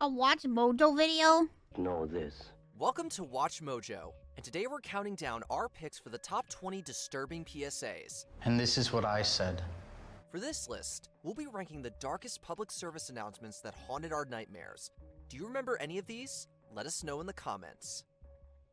a Watch Mojo video? Know this. Welcome to Watch Mojo, and today we're counting down our picks for the top 20 disturbing PSAs. And this is what I said. For this list, we'll be ranking the darkest public service announcements that haunted our nightmares. Do you remember any of these? Let us know in the comments.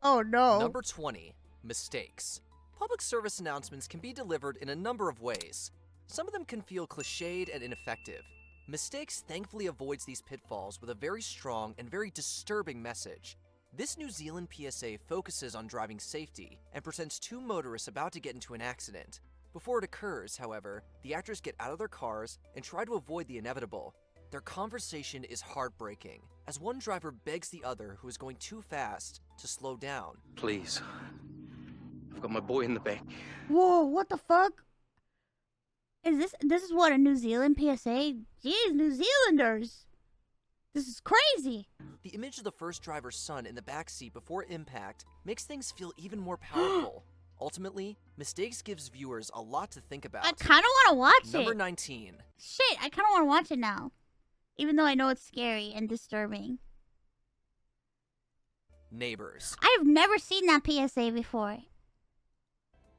Oh no. Number 20, mistakes. Public service announcements can be delivered in a number of ways. Some of them can feel cliched and ineffective. Mistakes thankfully avoids these pitfalls with a very strong and very disturbing message. This New Zealand PSA focuses on driving safety and presents two motorists about to get into an accident. Before it occurs, however, the actors get out of their cars and try to avoid the inevitable. Their conversation is heartbreaking, as one driver begs the other, who is going too fast, to slow down. Please. I've got my boy in the back. Whoa, what the fuck? This is what, a New Zealand PSA? Jeez, New Zealanders! This is crazy! The image of the first driver's son in the backseat before impact makes things feel even more powerful. Ultimately, mistakes gives viewers a lot to think about. I kinda wanna watch it! Number 19. Shit, I kinda wanna watch it now. Even though I know it's scary and disturbing. Neighbors. I've never seen that PSA before.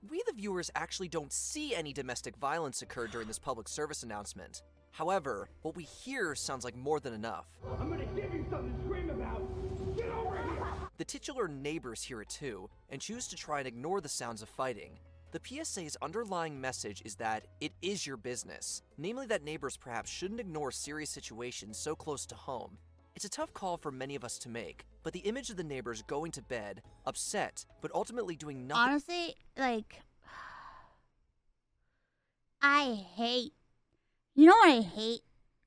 We the viewers actually don't see any domestic violence occur during this public service announcement. However, what we hear sounds like more than enough. I'm gonna give you something to scream about! Get over here! The titular neighbors hear it too, and choose to try and ignore the sounds of fighting. The PSA's underlying message is that it is your business, namely that neighbors perhaps shouldn't ignore serious situations so close to home. It's a tough call for many of us to make, but the image of the neighbors going to bed, upset, but ultimately doing nothing— Honestly, like, I hate, you know what I hate?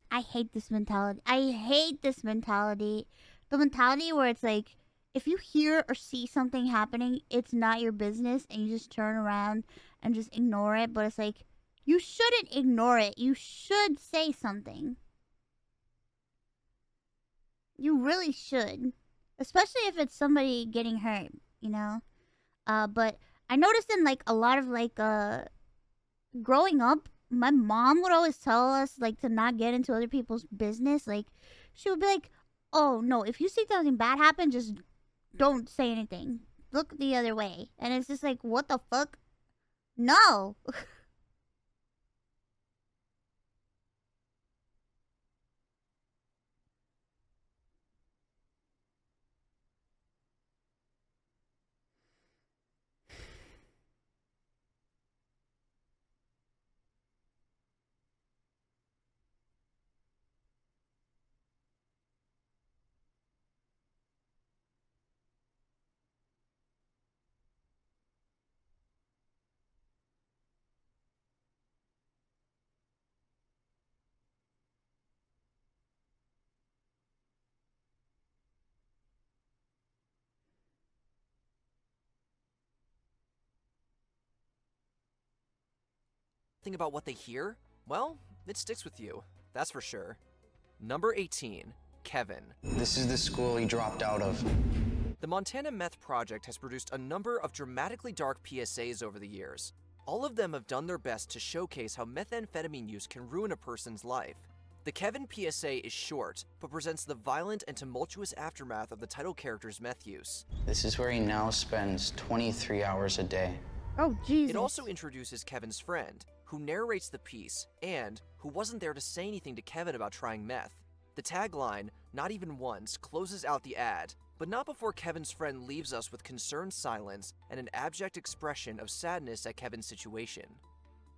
I hate this mentality. I hate this mentality. The mentality where it's like, if you hear or see something happening, it's not your business, and you just turn around and just ignore it. But it's like, you shouldn't ignore it. You should say something. You really should. Especially if it's somebody getting hurt, you know? But I noticed in, like, a lot of, like, growing up, my mom would always tell us, like, to not get into other people's business. Like, she would be like, oh, no, if you see something bad happen, just don't say anything. Look the other way. And it's just like, what the fuck? No. about what they hear? Well, it sticks with you, that's for sure. Number 18, Kevin. This is the school he dropped out of. The Montana Meth Project has produced a number of dramatically dark PSAs over the years. All of them have done their best to showcase how methamphetamine use can ruin a person's life. The Kevin PSA is short, but presents the violent and tumultuous aftermath of the title character's meth use. This is where he now spends 23 hours a day. Oh, Jesus. It also introduces Kevin's friend, who narrates the piece and who wasn't there to say anything to Kevin about trying meth. The tagline, "Not even once," closes out the ad, but not before Kevin's friend leaves us with concerned silence and an abject expression of sadness at Kevin's situation.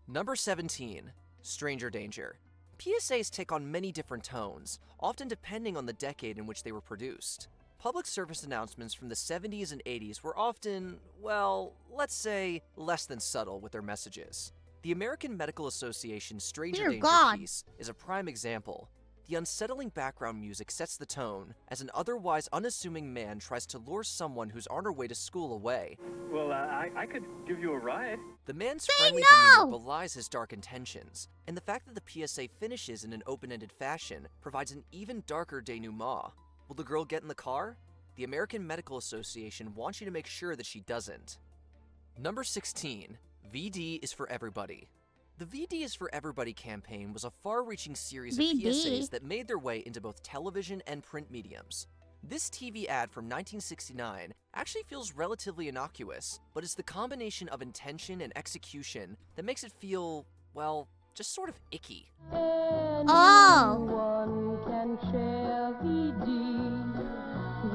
Number 17, Stranger Danger. PSAs take on many different tones, often depending on the decade in which they were produced. Public service announcements from the 70s and 80s were often, well, let's say, less than subtle with their messages. The American Medical Association's Stranger Danger piece is a prime example. The unsettling background music sets the tone as an otherwise unassuming man tries to lure someone who's on her way to school away. Well, I could give you a ride. The man's friendly demeanor belies his dark intentions, and the fact that the PSA finishes in an open-ended fashion provides an even darker denouement. Will the girl get in the car? The American Medical Association wants you to make sure that she doesn't. Number 16, VD is for everybody. The VD is for Everybody campaign was a far-reaching series VD? of PSAs that made their way into both television and print mediums. This TV ad from 1969 actually feels relatively innocuous, but it's the combination of intention and execution that makes it feel, well, just sort of icky. Oh! Anyone can share VD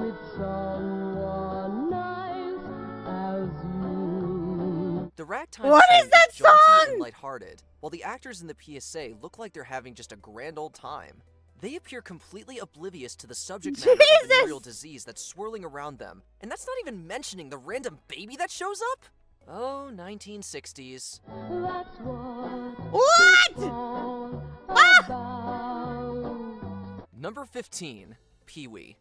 with someone nice as you. The ragtime What tune is that jaunty song? and lighthearted, while the actors in the PSA look like they're having just a grand old time. They appear completely oblivious to the subject matter of the Jesus! venereal disease that's swirling around them, and that's not even mentioning the random baby that shows up? Oh, 1960s. That's what What? it's all Ah! about. Number 15, PeeWee.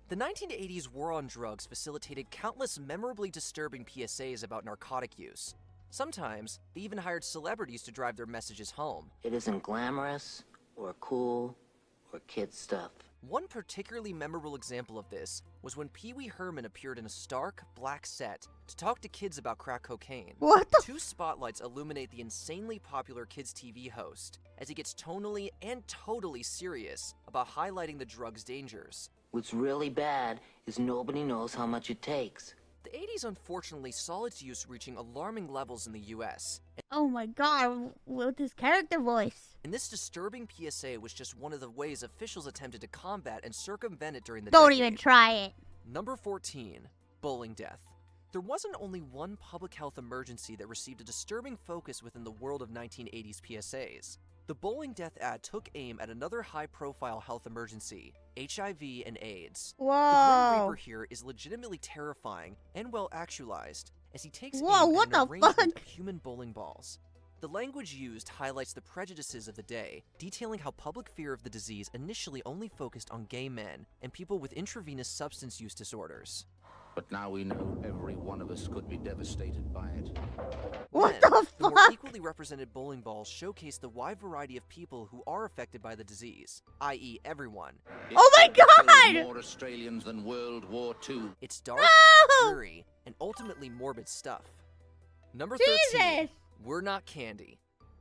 The 1980s war on drugs facilitated countless memorably disturbing PSAs about narcotic use. Sometimes, they even hired celebrities to drive their messages home. It isn't glamorous or cool or kid stuff. One particularly memorable example of this was when Pee-wee Herman appeared in a stark, black set to talk to kids about crack cocaine. What the? Two spotlights illuminate the insanely popular kids' TV host as he gets tonally and totally serious about highlighting the drug's dangers. What's really bad is nobody knows how much it takes. The 80s unfortunately saw its use reaching alarming levels in the US, Oh my god, with his character voice. and this disturbing PSA was just one of the ways officials attempted to combat and circumvent it during the Don't decade. even try it. Number 14, bowling death. There wasn't only one public health emergency that received a disturbing focus within the world of 1980s PSAs. The bowling death ad took aim at another high-profile health emergency, HIV and AIDS. The Grim Whoa. Reaper here is legitimately terrifying and well actualized, as he takes Whoa, aim what at an the arrangement fuck? of human bowling balls. The language used highlights the prejudices of the day, detailing how public fear of the disease initially only focused on gay men and people with intravenous substance use disorders. But now we know every one of us could be devastated by it. What Then, the more fuck? equally represented bowling balls showcase the wide variety of people who are affected by the disease, i.e. everyone. Oh my It killed god! more Australians than World War II. It's dark, No! dreary, and ultimately morbid stuff. Number 13, Jesus! Youre Not Candy.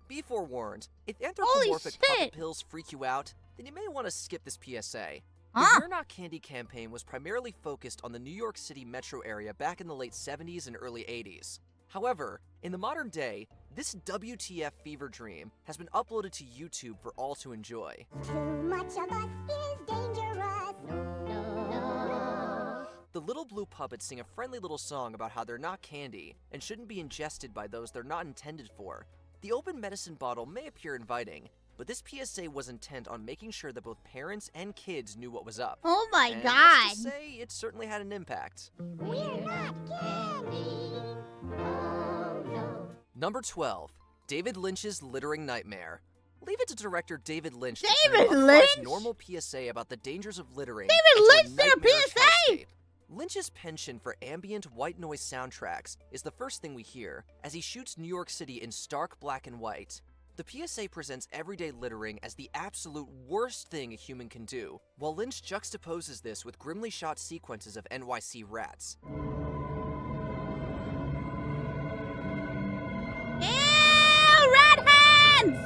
Be forewarned, if Holy anthropomorphic puppet shit! pills freak you out, then you may want to skip this PSA. Huh? The Youre Not Candy campaign was primarily focused on the New York City metro area back in the late 70s and early 80s. However, in the modern day, this WTF fever dream has been uploaded to YouTube for all to enjoy. Too much of us is dangerous. No. The little blue puppets sing a friendly little song about how they're not candy and shouldn't be ingested by those they're not intended for. The open medicine bottle may appear inviting, but this PSA was intent on making sure that both parents and kids knew what was up. Oh my And god. let's just say it certainly had an impact. We're not candy. Oh, no. Number 12, David Lynch's Littering Nightmare. Leave it to director David Lynch to David turn an otherwise Lynch? normal PSA about the dangers of littering David into Lynch did a nightmarish PSA? hellscape. Lynch's penchant for ambient white noise soundtracks is the first thing we hear as he shoots New York City in stark black and white. The PSA presents everyday littering as the absolute worst thing a human can do, while Lynch juxtaposes this with grimly shot sequences of NYC rats. Ew, red hands!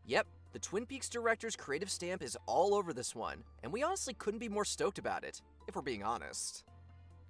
Yep, the Twin Peaks director's creative stamp is all over this one, and we honestly couldn't be more stoked about it, if we're being honest.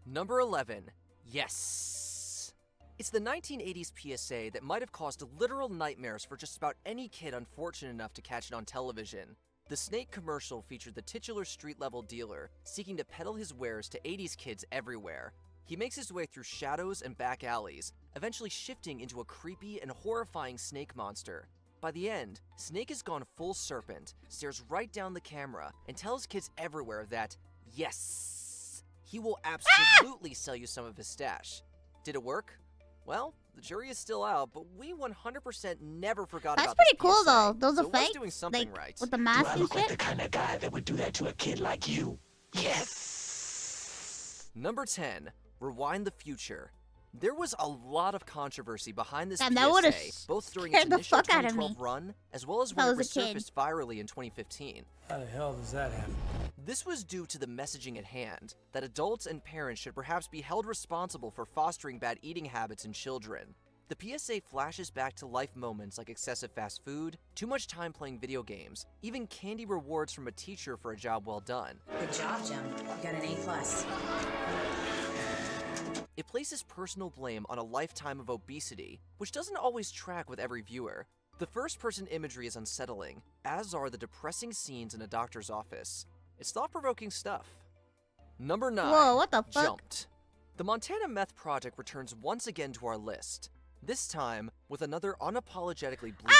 Number 11, yes! It's the 1980s PSA that might have caused literal nightmares for just about any kid unfortunate enough to catch it on television. The Snake commercial featured the titular street-level dealer seeking to peddle his wares to 80s kids everywhere. He makes his way through shadows and back alleys, eventually shifting into a creepy and horrifying snake monster. By the end, Snake has gone full serpent, stares right down the camera, and tells kids everywhere that, yes, he will absolutely sell you some of his stash. Did it work? Well, the jury is still out, but we 100% never forgot That's about pretty this cool PSA, though. Those so it was effects, doing something like right. with the mask and shit. kind of guy that would do that to a kid like you? Yes. Number 10, Rewind the Future. There was a lot of controversy behind this Damn, that would've PSA, both during its scared the initial fuck out of 2012 me. run, as well as If when I it was a kid. resurfaced virally in 2015. How the hell does that happen? This was due to the messaging at hand, that adults and parents should perhaps be held responsible for fostering bad eating habits in children. The PSA flashes back to life moments like excessive fast food, too much time playing video games, even candy rewards from a teacher for a job well done. Good job, Jim. You got an A+. It places personal blame on a lifetime of obesity, which doesn't always track with every viewer. The first-person imagery is unsettling, as are the depressing scenes in a doctor's office. It's thought-provoking stuff. Number 9. Whoa, what the fuck? Jumped. The Montana Meth Project returns once again to our list. This time, with another unapologetically bleak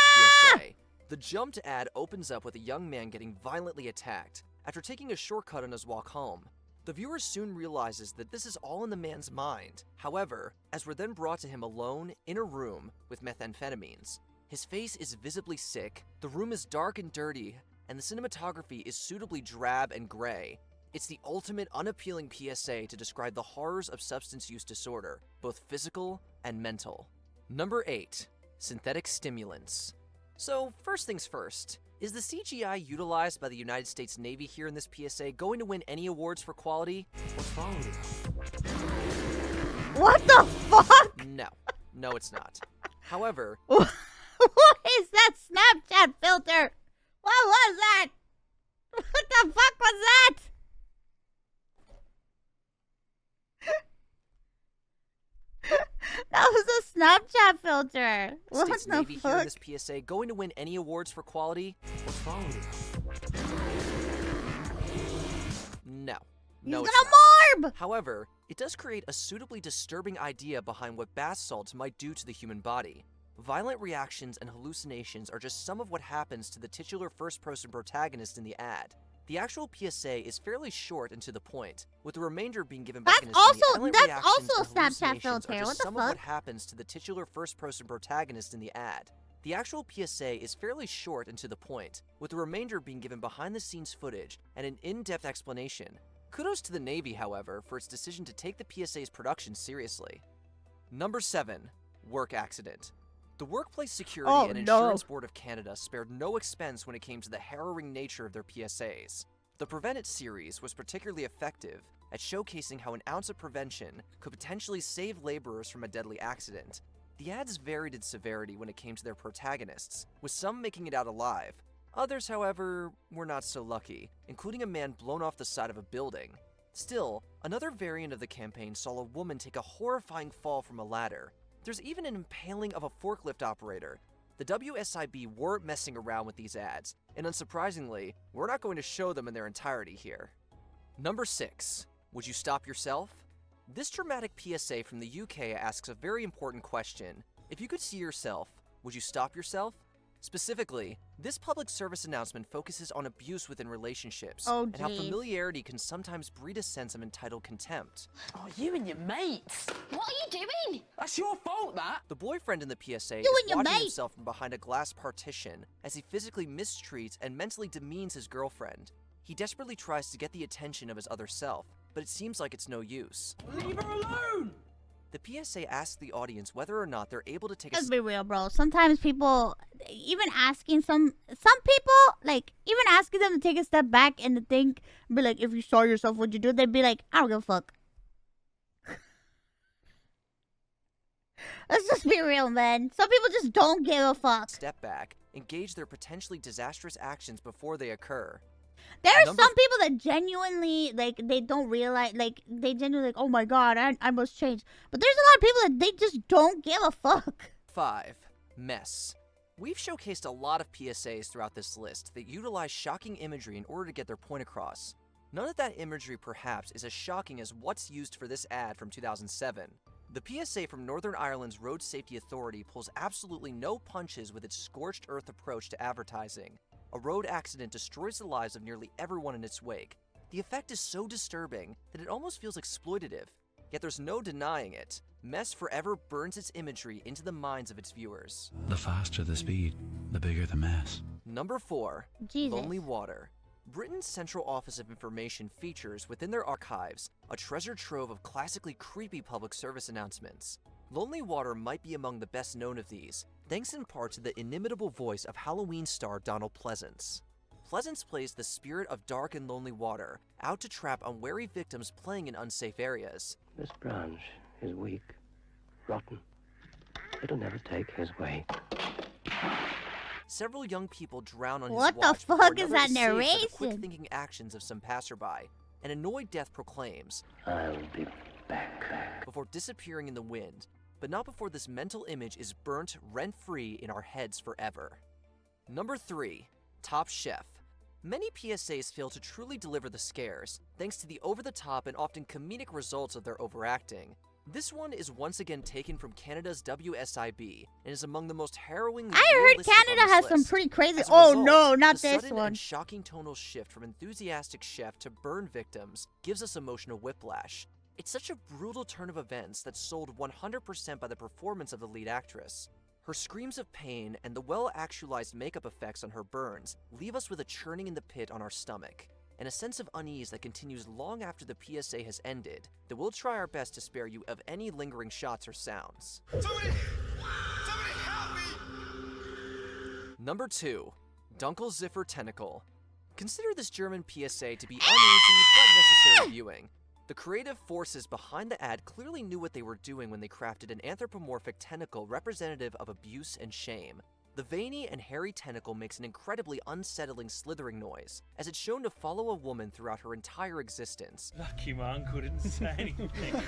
PSA. The Jumped ad opens up with a young man getting violently attacked after taking a shortcut on his walk home. The viewer soon realizes that this is all in the man's mind. However, as we're then brought to him alone in a room with methamphetamines, his face is visibly sick, the room is dark and dirty, and the cinematography is suitably drab and gray. It's the ultimate unappealing PSA to describe the horrors of substance use disorder, both physical and mental. Number 8. Synthetic stimulants. So, first things first, is the CGI utilized by the United States Navy here in this PSA going to win any awards for quality? What's wrong with it? What the fuck? No, it's not. However, What is that Snapchat filter? What was that? What the fuck was that? That was a Snapchat filter. What States the Navy here in fuck? this PSA going to win any awards for quality? What's wrong with it? No, He's it's gonna not. morb! However, it does create a suitably disturbing idea behind what bath salts might do to the human body. Violent reactions and hallucinations are just some of what happens to the titular first-person protagonist in the ad. The actual PSA is fairly short and to the point, with the remainder being given back in his That's violent also reactions a and Snapchat hallucinations filter. are just What the some of what fuck? happens to the titular first-person protagonist in the ad. The actual PSA is fairly short and to the point, with the remainder being given behind-the-scenes footage and an in-depth explanation. Kudos to the Navy, however, for its decision to take the PSA's production seriously. Number 7. Work accident. The Workplace Security and Insurance Board of Canada spared no expense when it came to the harrowing nature of their PSAs. The Prevent It series was particularly effective at showcasing how an ounce of prevention could potentially save laborers from a deadly accident. The ads varied in severity when it came to their protagonists, with some making it out alive. Others, however, were not so lucky, including a man blown off the side of a building. Still, another variant of the campaign saw a woman take a horrifying fall from a ladder. There's even an impaling of a forklift operator. The WSIB weren't messing around with these ads, and unsurprisingly, we're not going to show them in their entirety here. Number 6. Would you stop yourself? This dramatic PSA from the UK asks a very important question. If you could see yourself, would you stop yourself? Specifically, this public service announcement focuses on abuse within relationships, and how familiarity can sometimes breed a sense of entitled contempt. Oh, you and your mates. What are you doing? That's your fault, that. The boyfriend in the PSA You is and your watching mate. himself from behind a glass partition as he physically mistreats and mentally demeans his girlfriend. He desperately tries to get the attention of his other self, but it seems like it's no use. Leave her alone. The PSA asks the audience whether or not they're able to take a Let's be real, bro. Sometimes people, even asking some people, like, even asking them to take a step back and to think, be like, if you saw yourself, would you do it? They'd be like, I don't give a fuck. Let's just be real, man. Some people just don't give a fuck. step back, engage their potentially disastrous actions before they occur. There are some people that genuinely, like, they don't realize, like, they genuinely, like, oh my god, I must change. But there's a lot of people that they just don't give a fuck. 5. Mess. We've showcased a lot of PSAs throughout this list that utilize shocking imagery in order to get their point across. None of that imagery, perhaps, is as shocking as what's used for this ad from 2007. The PSA from Northern Ireland's Road Safety Authority pulls absolutely no punches with its scorched earth approach to advertising. A road accident destroys the lives of nearly everyone in its wake. The effect is so disturbing that it almost feels exploitative. Yet there's no denying it. Mess forever burns its imagery into the minds of its viewers. The faster the speed, the bigger the mess. Number 4. Jesus. Lonely Water. Britain's Central Office of Information features within their archives a treasure trove of classically creepy public service announcements. Lonely Water might be among the best known of these, thanks in part to the inimitable voice of Halloween star Donald Pleasance. Pleasance plays the spirit of dark and lonely water, out to trap unwary victims playing in unsafe areas. This branch is weak, rotten. It'll never take his way. Several young people drown on What his the watch before fuck is another that saved by the narration? quick-thinking actions of some passerby. An annoyed Death proclaims, I'll be back. before disappearing in the wind, but not before this mental image is burnt rent-free in our heads forever. Number 3. Top Chef. Many PSAs fail to truly deliver the scares, thanks to the over-the-top and often comedic results of their overacting. This one is once again taken from Canada's WSIB and is among the most harrowing. I heard Canada has some pretty crazy. Oh no, not the this sudden one. and shocking tonal shift from enthusiastic chef to burn victims gives us emotional whiplash. It's such a brutal turn of events that's sold 100% by the performance of the lead actress. Her screams of pain and the well-actualized makeup effects on her burns leave us with a churning in the pit on our stomach, and a sense of unease that continues long after the PSA has ended, that we'll try our best to spare you of any lingering shots or sounds. Somebody help me! Number 2. Dunkle Ziffer Tentacle. Consider this German PSA to be uneasy but necessary viewing. The creative forces behind the ad clearly knew what they were doing when they crafted an anthropomorphic tentacle representative of abuse and shame. The veiny and hairy tentacle makes an incredibly unsettling slithering noise, as it's shown to follow a woman throughout her entire existence. Lucky man couldn't say anything.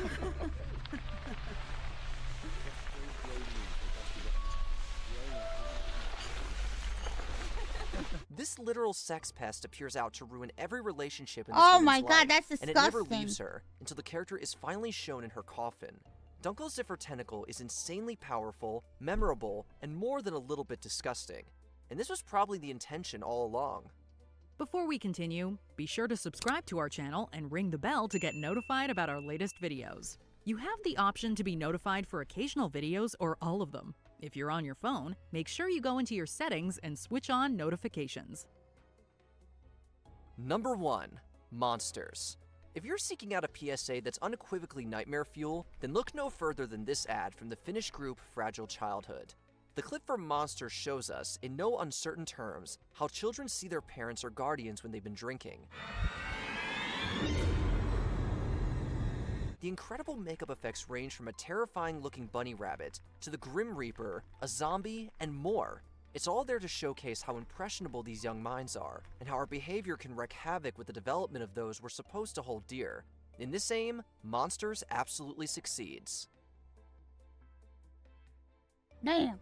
This literal sex pest appears out to ruin every relationship in this Oh woman's my life, god, that's and it never disgusting. leaves her until the character is finally shown in her coffin. Dunkle Ziffer Tentacle is insanely powerful, memorable, and more than a little bit disgusting. And this was probably the intention all along. Before we continue, be sure to subscribe to our channel and ring the bell to get notified about our latest videos. You have the option to be notified for occasional videos or all of them. If you're on your phone, make sure you go into your settings and switch on notifications. Number 1. Monsters. If you're seeking out a PSA that's unequivocally nightmare fuel, then look no further than this ad from the Finnish group Fragile Childhood. The clip for Monsters shows us, in no uncertain terms, how children see their parents or guardians when they've been drinking. The incredible makeup effects range from a terrifying-looking bunny rabbit to the Grim Reaper, a zombie, and more. It's all there to showcase how impressionable these young minds are, and how our behavior can wreak havoc with the development of those we're supposed to hold dear. In this aim, Monsters absolutely succeeds. Damn.